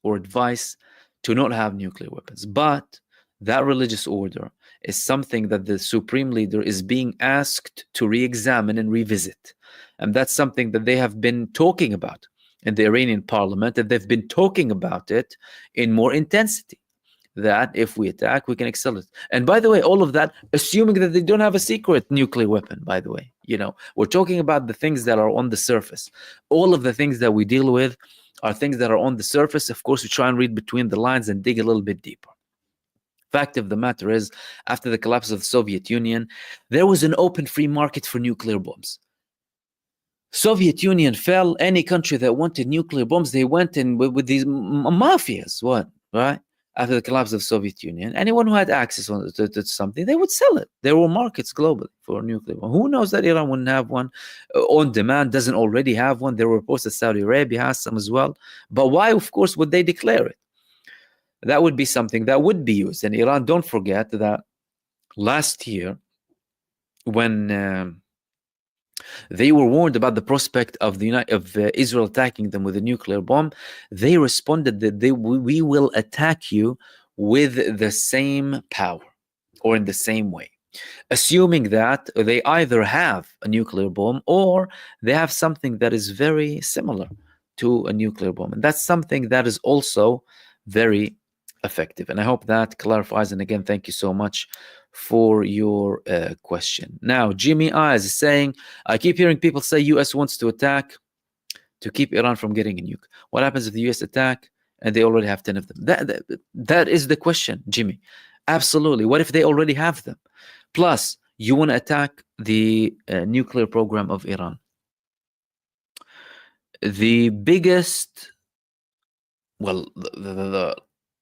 Speaker 1: or advice to not have nuclear weapons. But that religious order is something that the supreme leader is being asked to re-examine and revisit. And that's something that they have been talking about in the Iranian parliament, and they've been talking about it in more intensity, that if we attack, we can accelerate. And by the way, all of that, assuming that they don't have a secret nuclear weapon, by the way. We're talking about the things that are on the surface. All of the things that we deal with are things that are on the surface. Of course, we try and read between the lines and dig a little bit deeper. Fact of the matter is, after the collapse of the Soviet Union, there was an open free market for nuclear bombs. Soviet Union fell. Any country that wanted nuclear bombs, they went in with these mafias. Right? After the collapse of the Soviet Union, anyone who had access to something, they would sell it. There were markets globally for nuclear bombs. Who knows that Iran wouldn't have one on demand, doesn't already have one. There were reports that Saudi Arabia has some as well. But why, of course, would they declare it? That would be something that would be used. And Iran, don't forget that last year, when they were warned about the prospect of Israel attacking them with a nuclear bomb, they responded that we will attack you with the same power or in the same way, assuming that they either have a nuclear bomb or they have something that is very similar to a nuclear bomb. And that's something that is also very effective. And I hope that clarifies. And again, thank you so much for your question. Now, Jimmy Eyes is saying, I keep hearing people say US wants to attack to keep Iran from getting a nuke. What happens if the US attack and they already have 10 of them? That is the question, Jimmy. Absolutely. What if they already have them? Plus, you want to attack the nuclear program of Iran. The biggest, the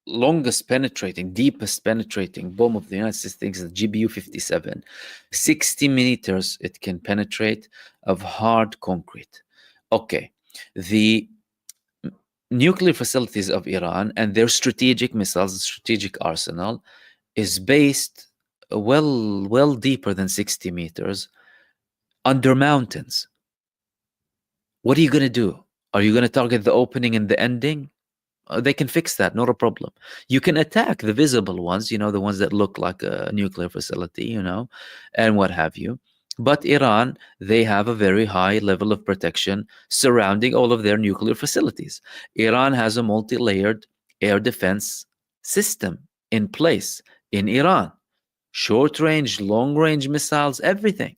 Speaker 1: longest penetrating, deepest penetrating bomb of the United States is the GBU-57. 60 meters it can penetrate of hard concrete. Okay, the nuclear facilities of Iran and their strategic missiles, strategic arsenal, is based well deeper than 60 meters under mountains. What are you going to do? Are you going to target the opening and the ending? They can fix that, not a problem. You can attack the visible ones, the ones that look like a nuclear facility, and what have you. But Iran, they have a very high level of protection surrounding all of their nuclear facilities. Iran has a multi-layered air defense system in place in Iran. Short-range, long-range missiles, everything.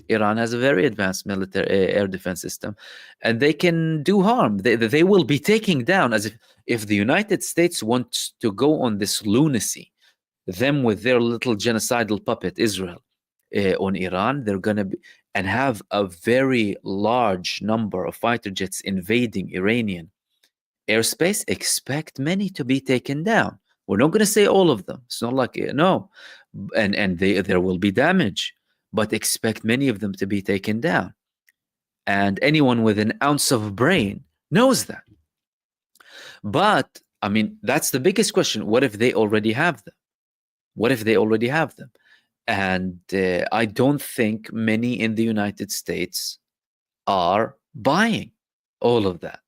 Speaker 1: Iran has a very advanced military air defense system, and they can do harm. They will be taking down, as if the United States wants to go on this lunacy them with their little genocidal puppet, Israel, on Iran, they're going to be and have a very large number of fighter jets invading Iranian airspace. Expect many to be taken down. We're not going to say all of them. It's not like, no, and there will be damage, but expect many of them to be taken down. And anyone with an ounce of brain knows that. But I mean, that's the biggest question. What if they already have them? What if they already have them? And I don't think many in the United States are buying all of that.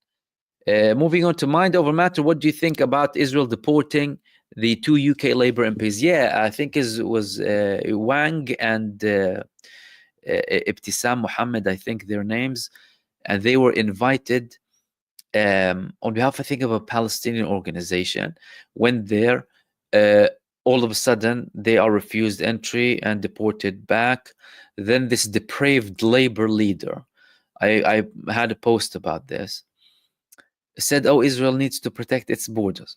Speaker 1: Moving on to Mind Over Matter, what do you think about Israel deporting the 2 UK Labour MPs? Yeah, I think it was Wang and Ibtisam Mohammed, I think their names, and they were invited on behalf, I think, of a Palestinian organization. Went there, all of a sudden they are refused entry and deported back. Then this depraved labor leader, I had a post about this, said, oh, Israel needs to protect its borders.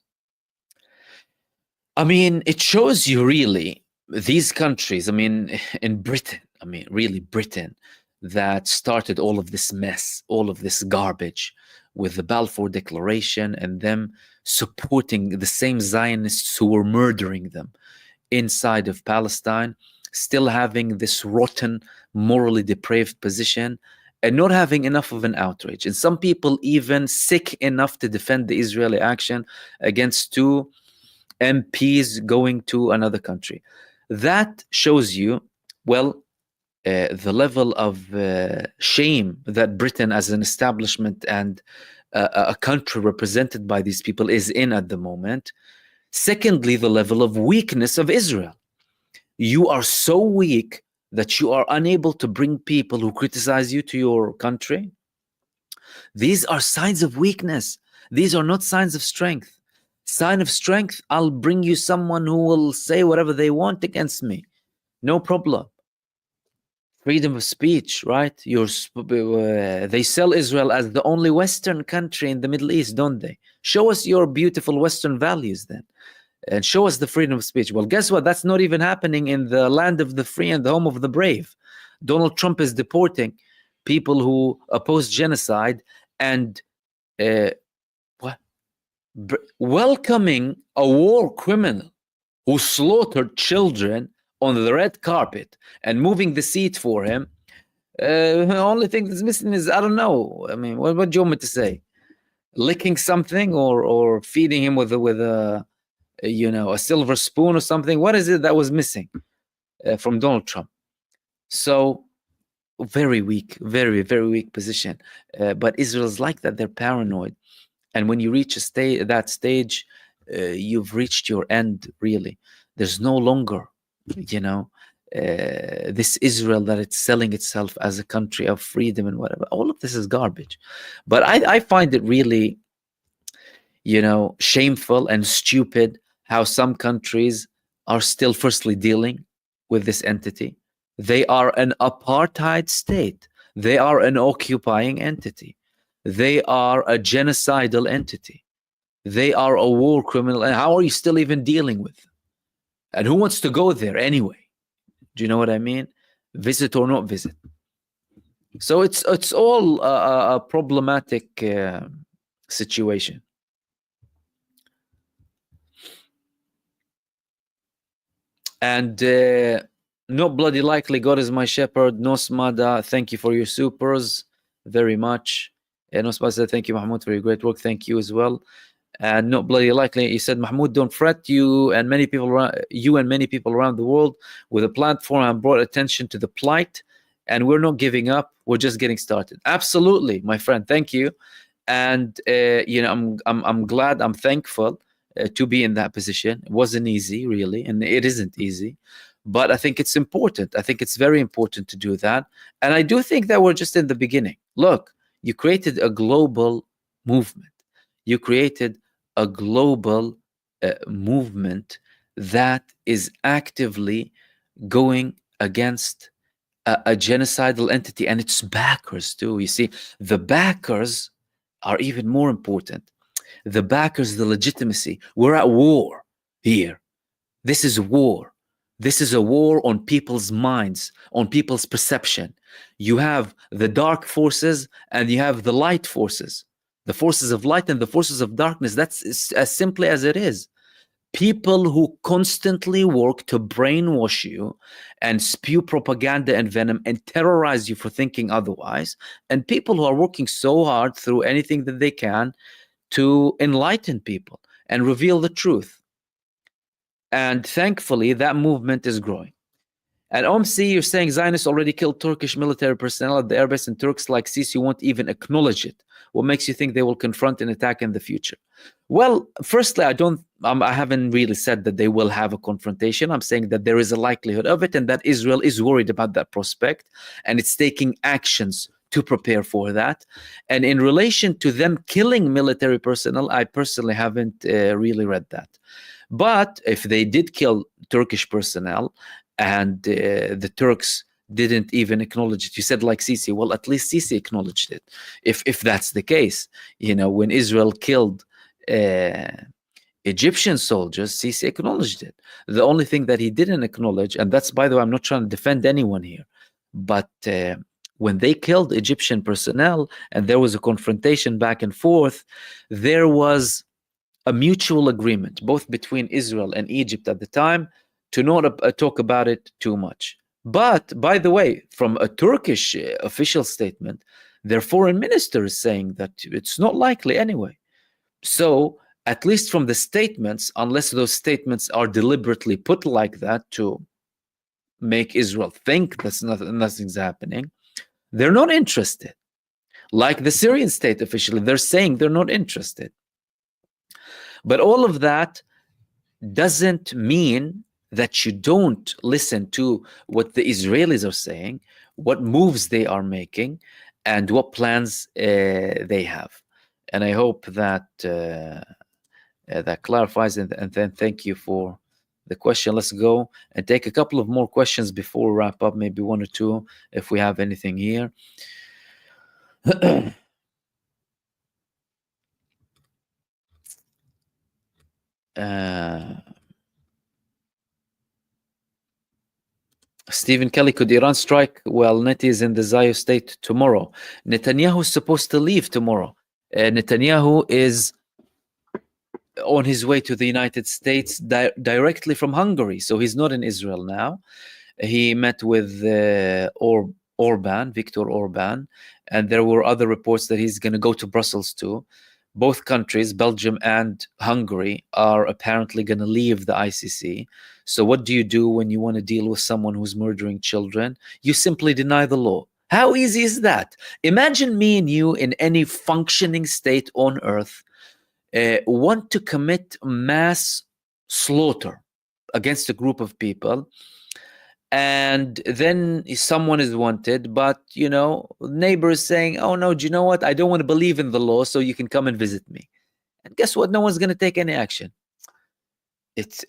Speaker 1: I mean, it shows you really these countries, I mean, in Britain, I mean, really Britain, that started all of this mess, all of this garbage with the Balfour Declaration and them supporting the same Zionists who were murdering them inside of Palestine, still having this rotten, morally depraved position and not having enough of an outrage. And some people even sick enough to defend the Israeli action against 2 MPs going to another country. That shows you, well, the level of shame that Britain as an establishment and a country represented by these people is in at the moment. Secondly, the level of weakness of Israel. You are so weak that you are unable to bring people who criticize you to your country. These are signs of weakness. These are not signs of strength. Sign of strength, I'll bring you someone who will say whatever they want against me. No problem. Freedom of speech, right? They sell Israel as the only Western country in the Middle East, don't they? Show us your beautiful Western values then. And show us the freedom of speech. Well, guess what? That's not even happening in the land of the free and the home of the brave. Donald Trump is deporting people who oppose genocide and welcoming a war criminal who slaughtered children on the red carpet and moving the seat for him. The only thing that's missing is, I don't know. I mean, what do you want me to say? Licking something or feeding him with a a silver spoon or something. What is it that was missing from Donald Trump? So very weak, very, very weak position. But Israel's like that. They're paranoid. And when you reach that stage, you've reached your end, really. There's no longer, this Israel that it's selling itself as a country of freedom and whatever. All of this is garbage. But I find it really, shameful and stupid how some countries are still firstly dealing with this entity. They are an apartheid state. They are an occupying entity. They are a genocidal entity. They are a war criminal. And how are you still even dealing with them? And who wants to go there anyway? Do you know what I mean? Visit or not visit. So it's all a problematic situation. And not bloody likely, God is my shepherd. Nosmada, thank you for your supers very much. Nosmada said, thank you, Mahmoud, for your great work. Thank you as well. And not bloody likely, he said, Mahmoud, don't fret. You and many people around the world with a platform have brought attention to the plight, and we're not giving up. We're just getting started. Absolutely, my friend. Thank you. And I'm glad, I'm thankful to be in that position. It wasn't easy, really, and it isn't easy. But I think it's important. I think it's very important to do that. And I do think that we're just in the beginning. Look, you created a global movement. You created a global movement that is actively going against a genocidal entity and its backers too. You see, the backers are even more important. The backers, the legitimacy. We're at war here. This is war. This is a war on people's minds, on people's perception. You have the dark forces and you have the light forces, the forces of light and the forces of darkness. That's as simply as it is. People who constantly work to brainwash you and spew propaganda and venom and terrorize you for thinking otherwise, and people who are working so hard through anything that they can to enlighten people and reveal the truth. And thankfully, that movement is growing. At OMC, you're saying Zionists already killed Turkish military personnel at the airbase, and Turks like Sisi won't even acknowledge it. What makes you think they will confront an attack in the future? Well, firstly, I haven't really said that they will have a confrontation. I'm saying that there is a likelihood of it, and that Israel is worried about that prospect, and it's taking actions to prepare for that. And in relation to them killing military personnel, I personally haven't really read that. But if they did kill Turkish personnel and the Turks didn't even acknowledge it, you said like Sisi, well, at least Sisi acknowledged it. If that's the case, when Israel killed Egyptian soldiers, Sisi acknowledged it. The only thing that he didn't acknowledge, and that's, by the way, I'm not trying to defend anyone here, but when they killed Egyptian personnel and there was a confrontation back and forth, there was a mutual agreement, both between Israel and Egypt at the time, to not talk about it too much. But, by the way, from a Turkish official statement, their foreign minister is saying that it's not likely anyway. So, at least from the statements, unless those statements are deliberately put like that to make Israel think that nothing's happening, they're not interested. Like the Syrian state officially, they're saying they're not interested. But all of that doesn't mean that you don't listen to what the Israelis are saying, what moves they are making, and what plans they have. And I hope that that clarifies. And then thank you for the question. Let's go and take a couple of more questions before we wrap up, maybe one or two, if we have anything here. Stephen Kelly, could Iran strike while Neti is in the Zayo state tomorrow? Netanyahu is supposed to leave tomorrow. Netanyahu is on his way to the United States directly from Hungary, so he's not in Israel now. He met with Viktor Orban, and there were other reports that he's going to go to Brussels too. Both countries, Belgium and Hungary, are apparently going to leave the ICC. So what do you do when you want to deal with someone who's murdering children? You simply deny the law. How easy is that? Imagine me and you in any functioning state on earth want to commit mass slaughter against a group of people, and then someone is wanted, but neighbor is saying, oh no, do you know what, I don't want to believe in the law, so you can come and visit me. And guess what? No one's going to take any action. It's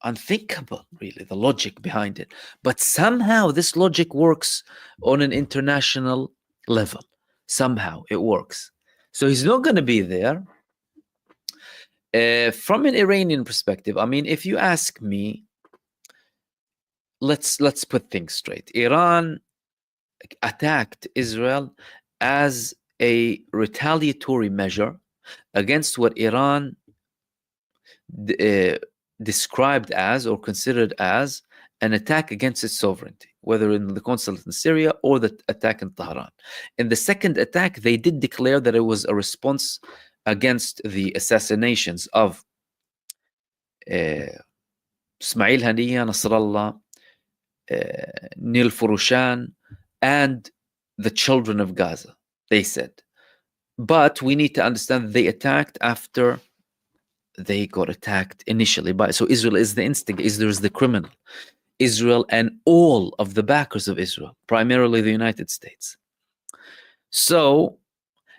Speaker 1: unthinkable, really, the logic behind it. But somehow this logic works on an international level. Somehow it works. So he's not going to be there. From an Iranian perspective, I mean, if you ask me, let's put things straight. Iran attacked Israel as a retaliatory measure against what Iran described as or considered as an attack against its sovereignty, whether in the consulate in Syria or the attack in Tehran. In the second attack, they did declare that it was a response against the assassinations of Ismail Haniyeh, Nasrallah, Nil Furushan, and the children of Gaza, they said. But we need to understand that they attacked after they got attacked initially by. So Israel is the instigator, Israel is the criminal. Israel and all of the backers of Israel, primarily the United States. So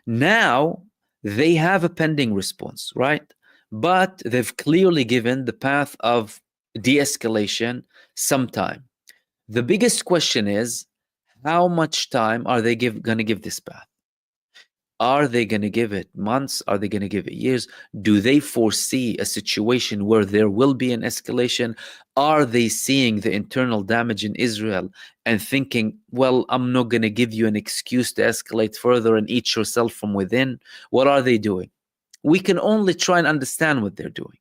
Speaker 1: now they have a pending response, right? But they've clearly given the path of de-escalation some time. The biggest question is, how much time are they going to give this path? Are they going to give it months? Are they going to give it years? Do they foresee a situation where there will be an escalation? Are they seeing the internal damage in Israel and thinking, well, I'm not going to give you an excuse to escalate further and eat yourself from within? What are they doing? We can only try and understand what they're doing.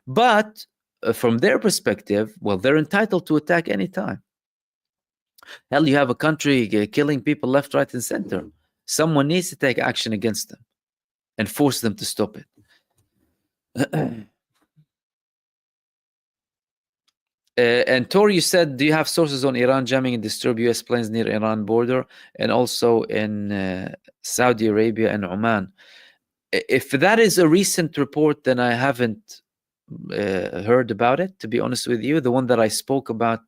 Speaker 1: But from their perspective, well, they're entitled to attack anytime. Hell, you have a country killing people left, right, and center. Someone needs to take action against them and force them to stop it. And Tor, you said, do you have sources on Iran jamming and disturb U.S. planes near Iran border and also in Saudi Arabia and Oman? If that is a recent report, then I haven't heard about it, to be honest with you. The one that I spoke about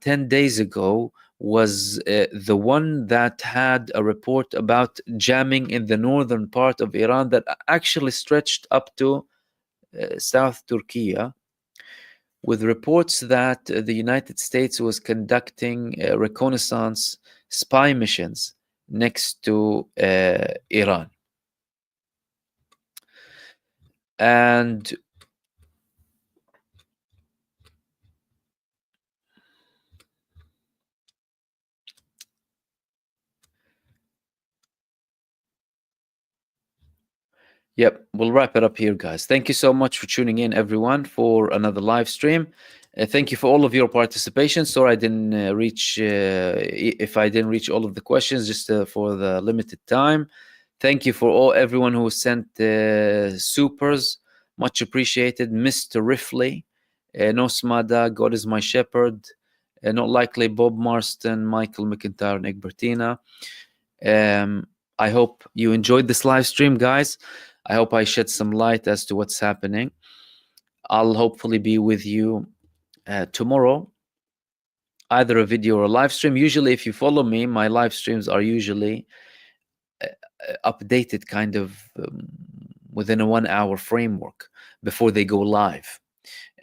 Speaker 1: 10 days ago was the one that had a report about jamming in the northern part of Iran that actually stretched up to South Turkey, with reports that the United States was conducting reconnaissance spy missions next to Iran. And yep, we'll wrap it up here, guys. Thank you so much for tuning in, everyone, for another live stream. Thank you for all of your participation. Sorry I didn't reach, if I didn't reach all of the questions, just for the limited time. Thank you for everyone who sent supers. Much appreciated. Mr. Rifley, Nosmada, God is my shepherd, Not Likely, Bob Marston, Michael McIntyre, and Egbertina. I hope you enjoyed this live stream, guys. I hope I shed some light as to what's happening. I'll hopefully be with you tomorrow, either a video or a live stream. Usually, if you follow me, my live streams are usually updated kind of within a 1 hour framework before they go live.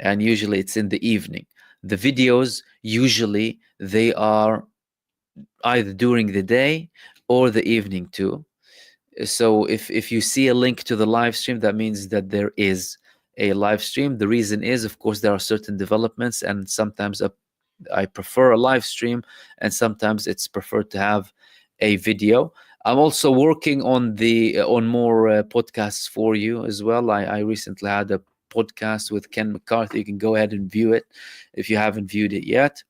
Speaker 1: And usually it's in the evening. The videos, usually they are either during the day or the evening too. So if you see a link to the live stream, that means that there is a live stream. The reason is, of course, there are certain developments, and sometimes I prefer a live stream, and sometimes it's preferred to have a video. I'm also working on more podcasts for you as well. I recently had a podcast with Ken McCarthy. You can go ahead and view it if you haven't viewed it yet.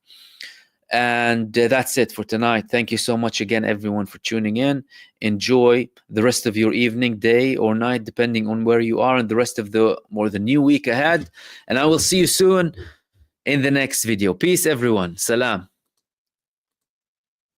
Speaker 1: And that's it for tonight. Thank you so much again, everyone, for tuning in. Enjoy the rest of your evening, day, or night, depending on where you are, and the rest of the new week ahead. And I will see you soon in the next video. Peace, everyone. Salam.